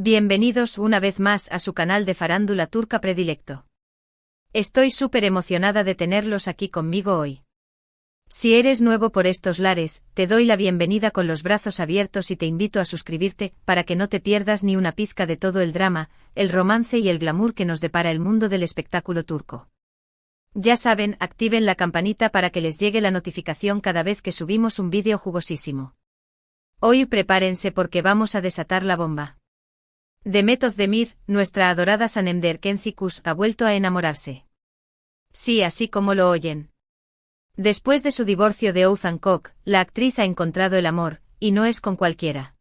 Bienvenidos una vez más a su canal de farándula turca predilecto. Estoy súper emocionada de tenerlos aquí conmigo hoy. Si eres nuevo por estos lares, te doy la bienvenida con los brazos abiertos y te invito a suscribirte para que no te pierdas ni una pizca de todo el drama, el romance y el glamour que nos depara el mundo del espectáculo turco. Ya saben, activen la campanita para que les llegue la notificación cada vez que subimos un vídeo jugosísimo. Hoy prepárense porque vamos a desatar la bomba. Demet Özdemir, nuestra adorada Sanem de Erkenci, ha vuelto a enamorarse. Sí, así como lo oyen. Después de su divorcio de Oğuzhan Koç, la actriz ha encontrado el amor, y no es con cualquiera.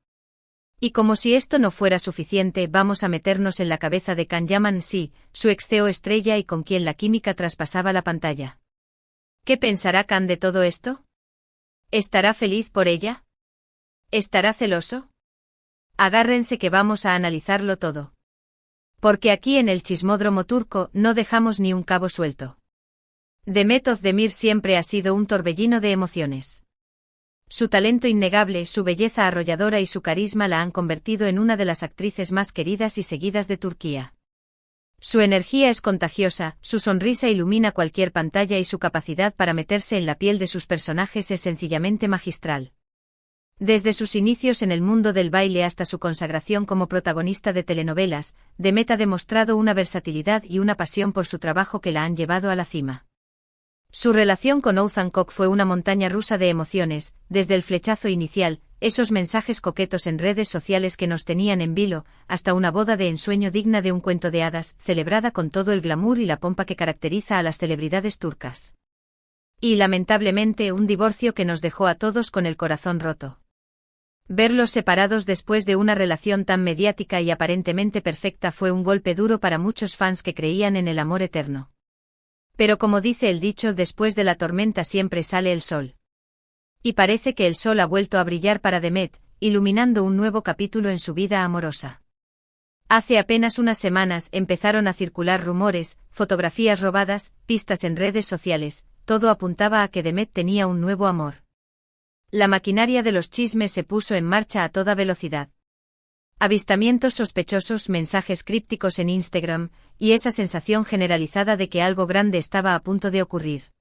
Y como si esto no fuera suficiente, vamos a meternos en la cabeza de Can Yaman, sí, su ex CEO estrella y con quien la química traspasaba la pantalla. ¿Qué pensará Can de todo esto? ¿Estará feliz por ella? ¿Estará celoso? Agárrense que vamos a analizarlo todo. Porque aquí en el chismódromo turco no dejamos ni un cabo suelto. Demet Özdemir siempre ha sido un torbellino de emociones. Su talento innegable, su belleza arrolladora y su carisma la han convertido en una de las actrices más queridas y seguidas de Turquía. Su energía es contagiosa, su sonrisa ilumina cualquier pantalla y su capacidad para meterse en la piel de sus personajes es sencillamente magistral. Desde sus inicios en el mundo del baile hasta su consagración como protagonista de telenovelas, Demet ha demostrado una versatilidad y una pasión por su trabajo que la han llevado a la cima. Su relación con Oğuzhan Koç fue una montaña rusa de emociones, desde el flechazo inicial, esos mensajes coquetos en redes sociales que nos tenían en vilo, hasta una boda de ensueño digna de un cuento de hadas, celebrada con todo el glamour y la pompa que caracteriza a las celebridades turcas. Y lamentablemente un divorcio que nos dejó a todos con el corazón roto. Verlos separados después de una relación tan mediática y aparentemente perfecta fue un golpe duro para muchos fans que creían en el amor eterno. Pero como dice el dicho, después de la tormenta siempre sale el sol. Y parece que el sol ha vuelto a brillar para Demet, iluminando un nuevo capítulo en su vida amorosa. Hace apenas unas semanas empezaron a circular rumores, fotografías robadas, pistas en redes sociales, todo apuntaba a que Demet tenía un nuevo amor. La maquinaria de los chismes se puso en marcha a toda velocidad. Avistamientos sospechosos, mensajes crípticos en Instagram, y esa sensación generalizada de que algo grande estaba a punto de ocurrir.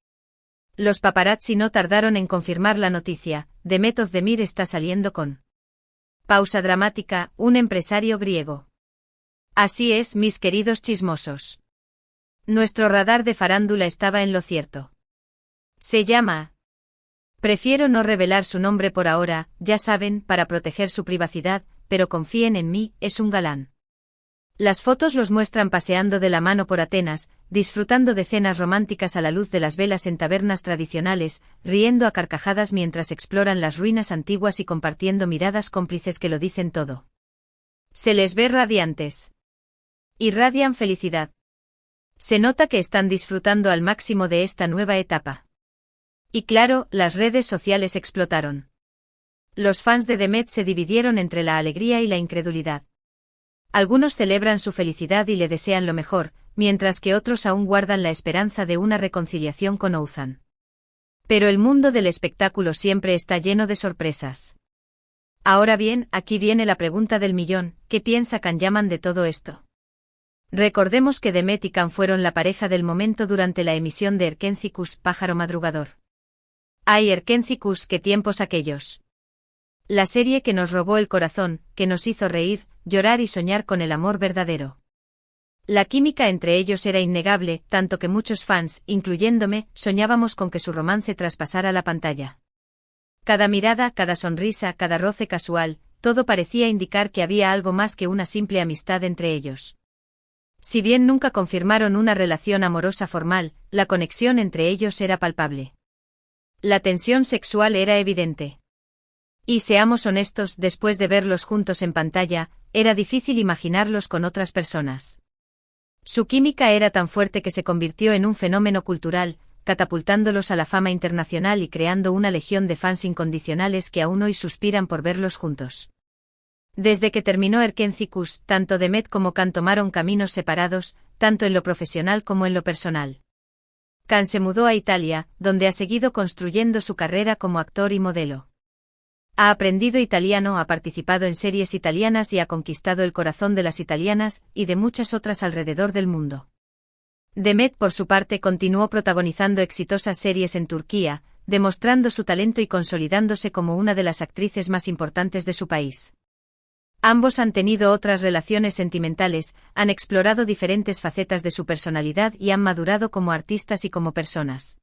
Los paparazzi no tardaron en confirmar la noticia: Demet Özdemir está saliendo con. Pausa dramática, un empresario griego. Así es, mis queridos chismosos. Nuestro radar de farándula estaba en lo cierto. Se llama. Prefiero no revelar su nombre por ahora, ya saben, para proteger su privacidad, pero confíen en mí, es un galán. Las fotos los muestran paseando de la mano por Atenas, disfrutando de cenas románticas a la luz de las velas en tabernas tradicionales, riendo a carcajadas mientras exploran las ruinas antiguas y compartiendo miradas cómplices que lo dicen todo. Se les ve radiantes. Irradian felicidad. Se nota que están disfrutando al máximo de esta nueva etapa. Y claro, las redes sociales explotaron. Los fans de Demet se dividieron entre la alegría y la incredulidad. Algunos celebran su felicidad y le desean lo mejor, mientras que otros aún guardan la esperanza de una reconciliación con Oğuzhan. Pero el mundo del espectáculo siempre está lleno de sorpresas. Ahora bien, aquí viene la pregunta del millón: ¿qué piensa Can Yaman de todo esto? Recordemos que Demet y Can fueron la pareja del momento durante la emisión de Erkenci, Pájaro Madrugador. ¡Ay, Erkenci, qué tiempos aquellos! La serie que nos robó el corazón, que nos hizo reír, llorar y soñar con el amor verdadero. La química entre ellos era innegable, tanto que muchos fans, incluyéndome, soñábamos con que su romance traspasara la pantalla. Cada mirada, cada sonrisa, cada roce casual, todo parecía indicar que había algo más que una simple amistad entre ellos. Si bien nunca confirmaron una relación amorosa formal, la conexión entre ellos era palpable. La tensión sexual era evidente. Y seamos honestos, después de verlos juntos en pantalla, era difícil imaginarlos con otras personas. Su química era tan fuerte que se convirtió en un fenómeno cultural, catapultándolos a la fama internacional y creando una legión de fans incondicionales que aún hoy suspiran por verlos juntos. Desde que terminó Erkenci, tanto Demet como Can tomaron caminos separados, tanto en lo profesional como en lo personal. Can se mudó a Italia, donde ha seguido construyendo su carrera como actor y modelo. Ha aprendido italiano, ha participado en series italianas y ha conquistado el corazón de las italianas y de muchas otras alrededor del mundo. Demet, por su parte, continuó protagonizando exitosas series en Turquía, demostrando su talento y consolidándose como una de las actrices más importantes de su país. Ambos han tenido otras relaciones sentimentales, han explorado diferentes facetas de su personalidad y han madurado como artistas y como personas.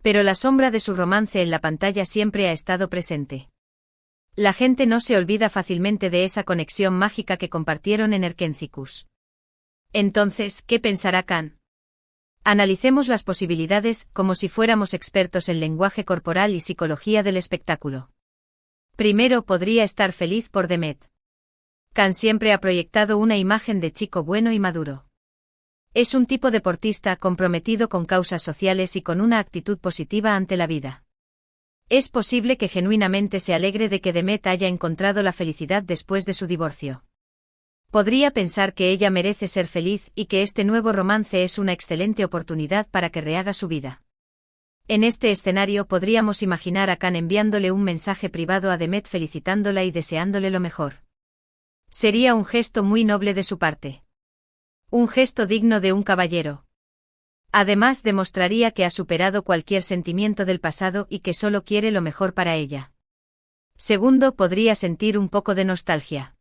Pero la sombra de su romance en la pantalla siempre ha estado presente. La gente no se olvida fácilmente de esa conexión mágica que compartieron en Erkenci-Kuş. Entonces, ¿qué pensará Can? Analicemos las posibilidades como si fuéramos expertos en lenguaje corporal y psicología del espectáculo. Primero, podría estar feliz por Demet. Can siempre ha proyectado una imagen de chico bueno y maduro. Es un tipo deportista comprometido con causas sociales y con una actitud positiva ante la vida. Es posible que genuinamente se alegre de que Demet haya encontrado la felicidad después de su divorcio. Podría pensar que ella merece ser feliz y que este nuevo romance es una excelente oportunidad para que rehaga su vida. En este escenario podríamos imaginar a Can enviándole un mensaje privado a Demet felicitándola y deseándole lo mejor. Sería un gesto muy noble de su parte. Un gesto digno de un caballero. Además, demostraría que ha superado cualquier sentimiento del pasado y que solo quiere lo mejor para ella. Segundo, podría sentir un poco de nostalgia.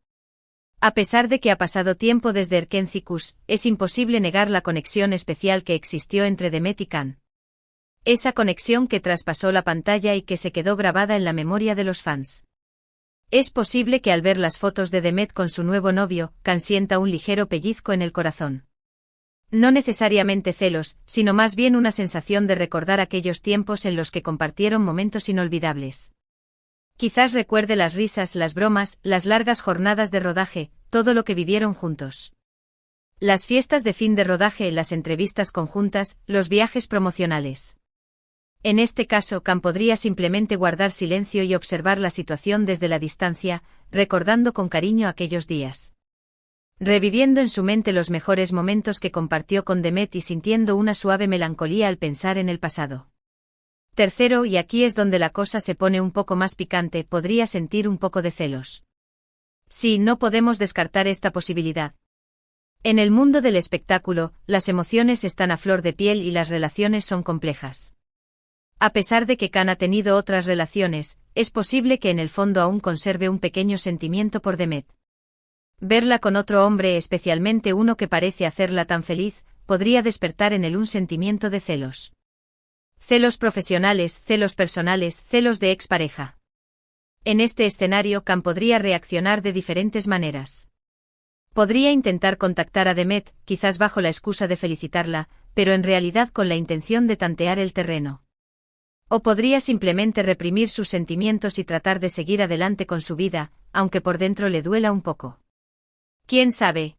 A pesar de que ha pasado tiempo desde Erkenci-Kuş, es imposible negar la conexión especial que existió entre Demet y Can. Esa conexión que traspasó la pantalla y que se quedó grabada en la memoria de los fans. Es posible que al ver las fotos de Demet con su nuevo novio, Can sienta un ligero pellizco en el corazón. No necesariamente celos, sino más bien una sensación de recordar aquellos tiempos en los que compartieron momentos inolvidables. Quizás recuerde las risas, las bromas, las largas jornadas de rodaje, todo lo que vivieron juntos. Las fiestas de fin de rodaje, las entrevistas conjuntas, los viajes promocionales. En este caso, Can podría simplemente guardar silencio y observar la situación desde la distancia, recordando con cariño aquellos días. Reviviendo en su mente los mejores momentos que compartió con Demet y sintiendo una suave melancolía al pensar en el pasado. Tercero, y aquí es donde la cosa se pone un poco más picante, podría sentir un poco de celos. Sí, no podemos descartar esta posibilidad. En el mundo del espectáculo, las emociones están a flor de piel y las relaciones son complejas. A pesar de que Can ha tenido otras relaciones, es posible que en el fondo aún conserve un pequeño sentimiento por Demet. Verla con otro hombre, especialmente uno que parece hacerla tan feliz, podría despertar en él un sentimiento de celos. Celos profesionales, celos personales, celos de expareja. En este escenario, Can podría reaccionar de diferentes maneras. Podría intentar contactar a Demet, quizás bajo la excusa de felicitarla, pero en realidad con la intención de tantear el terreno. O podría simplemente reprimir sus sentimientos y tratar de seguir adelante con su vida, aunque por dentro le duela un poco. ¿Quién sabe?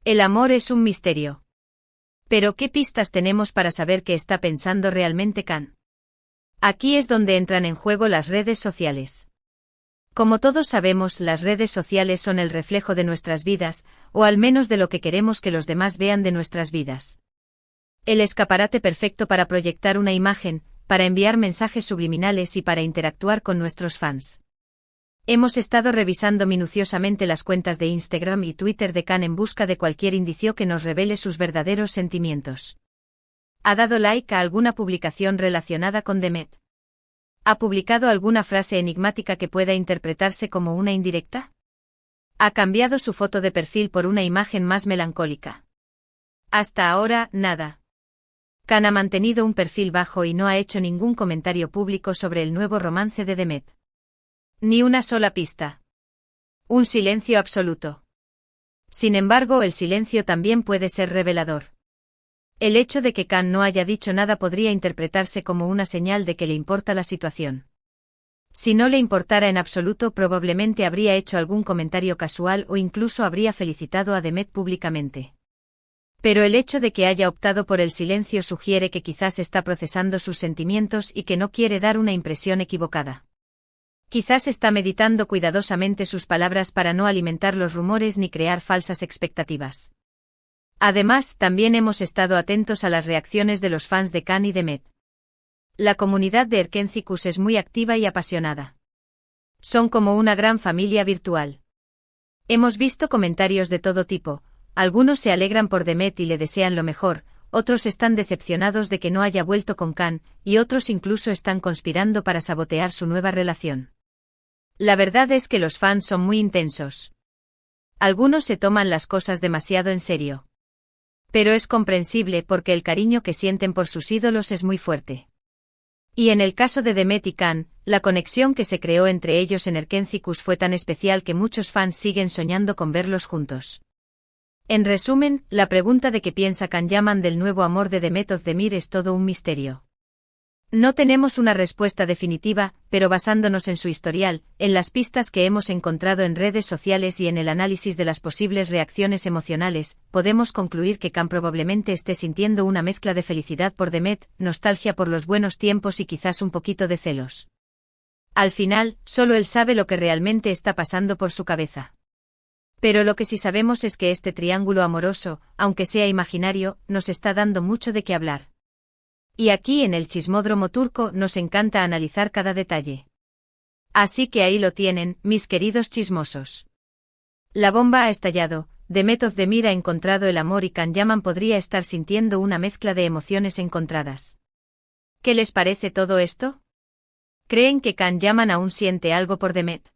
El amor es un misterio. Pero ¿qué pistas tenemos para saber qué está pensando realmente Can? Aquí es donde entran en juego las redes sociales. Como todos sabemos, las redes sociales son el reflejo de nuestras vidas, o al menos de lo que queremos que los demás vean de nuestras vidas. El escaparate perfecto para proyectar una imagen, para enviar mensajes subliminales y para interactuar con nuestros fans. Hemos estado revisando minuciosamente las cuentas de Instagram y Twitter de Can en busca de cualquier indicio que nos revele sus verdaderos sentimientos. ¿Ha dado like a alguna publicación relacionada con Demet? ¿Ha publicado alguna frase enigmática que pueda interpretarse como una indirecta? ¿Ha cambiado su foto de perfil por una imagen más melancólica? Hasta ahora, nada. Can ha mantenido un perfil bajo y no ha hecho ningún comentario público sobre el nuevo romance de Demet. Ni una sola pista. Un silencio absoluto. Sin embargo, el silencio también puede ser revelador. El hecho de que Can no haya dicho nada podría interpretarse como una señal de que le importa la situación. Si no le importara en absoluto, probablemente habría hecho algún comentario casual o incluso habría felicitado a Demet públicamente. Pero el hecho de que haya optado por el silencio sugiere que quizás está procesando sus sentimientos y que no quiere dar una impresión equivocada. Quizás está meditando cuidadosamente sus palabras para no alimentar los rumores ni crear falsas expectativas. Además, también hemos estado atentos a las reacciones de los fans de Can y Demet. La comunidad de Erkenci-Kuş es muy activa y apasionada. Son como una gran familia virtual. Hemos visto comentarios de todo tipo, algunos se alegran por Demet y le desean lo mejor, otros están decepcionados de que no haya vuelto con Can, y otros incluso están conspirando para sabotear su nueva relación. La verdad es que los fans son muy intensos. Algunos se toman las cosas demasiado en serio. Pero es comprensible porque el cariño que sienten por sus ídolos es muy fuerte. Y en el caso de Demet y Can, la conexión que se creó entre ellos en Erkencicus fue tan especial que muchos fans siguen soñando con verlos juntos. En resumen, la pregunta de qué piensa Can Yaman del nuevo amor de Demet Özdemir es todo un misterio. No tenemos una respuesta definitiva, pero basándonos en su historial, en las pistas que hemos encontrado en redes sociales y en el análisis de las posibles reacciones emocionales, podemos concluir que Can probablemente esté sintiendo una mezcla de felicidad por Demet, nostalgia por los buenos tiempos y quizás un poquito de celos. Al final, solo él sabe lo que realmente está pasando por su cabeza. Pero lo que sí sabemos es que este triángulo amoroso, aunque sea imaginario, nos está dando mucho de qué hablar. Y aquí en el Chismódromo Turco nos encanta analizar cada detalle. Así que ahí lo tienen, mis queridos chismosos. La bomba ha estallado, Demet Özdemir ha encontrado el amor y Can Yaman podría estar sintiendo una mezcla de emociones encontradas. ¿Qué les parece todo esto? ¿Creen que Can Yaman aún siente algo por Demet?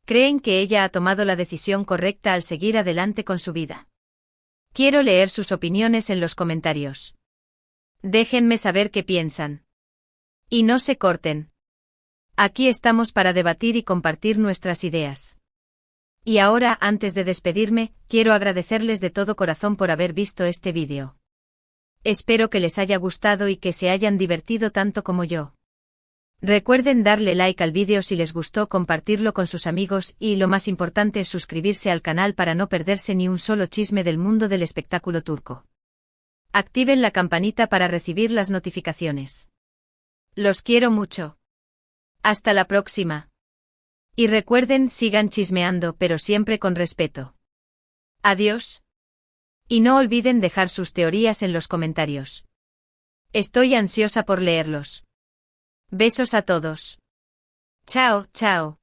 ¿Creen que ella ha tomado la decisión correcta al seguir adelante con su vida? Quiero leer sus opiniones en los comentarios. Déjenme saber qué piensan. Y no se corten. Aquí estamos para debatir y compartir nuestras ideas. Y ahora, antes de despedirme, quiero agradecerles de todo corazón por haber visto este vídeo. Espero que les haya gustado y que se hayan divertido tanto como yo. Recuerden darle like al vídeo si les gustó, compartirlo con sus amigos y, lo más importante, suscribirse al canal para no perderse ni un solo chisme del mundo del espectáculo turco. Activen la campanita para recibir las notificaciones. Los quiero mucho. Hasta la próxima. Y recuerden, sigan chismeando pero siempre con respeto. Adiós. Y no olviden dejar sus teorías en los comentarios. Estoy ansiosa por leerlos. Besos a todos. Chao, chao.